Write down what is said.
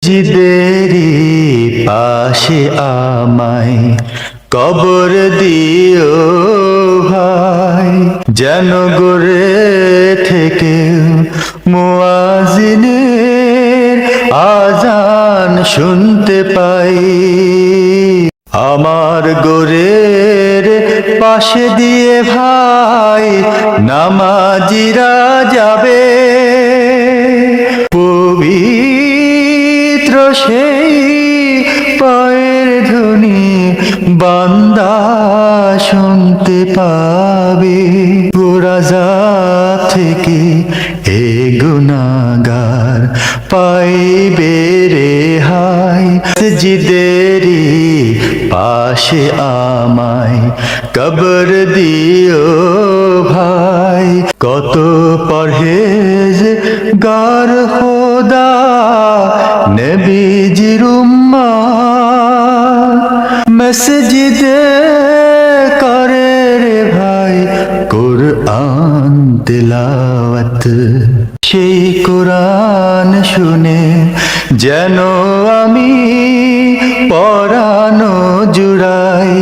জিদেরি পাশে আমায় কবর দিও ভাই, যেন গড়ে থেকে মুয়াজ্জিনের আজান শুনতে পাই। আমার গোরের পাশে দিয়ে ভাই নামাজিরা যাবে, পবিত্র সেই পায়ের ধ্বনি বান্দা শুনতে পাবে। গোরাজাব থেকে এ গুনাহগার পাইবে রেহাই, জিদেরি পাশে আমায় কবর দিও ভাই। কত পরহেজগার খোদা নবীজির উম্মত মসজিদে করে রে ভাই কুরআন তিলাওয়াত। সেই কুরআন শুনে যেন আমি পরানো জুড়াই।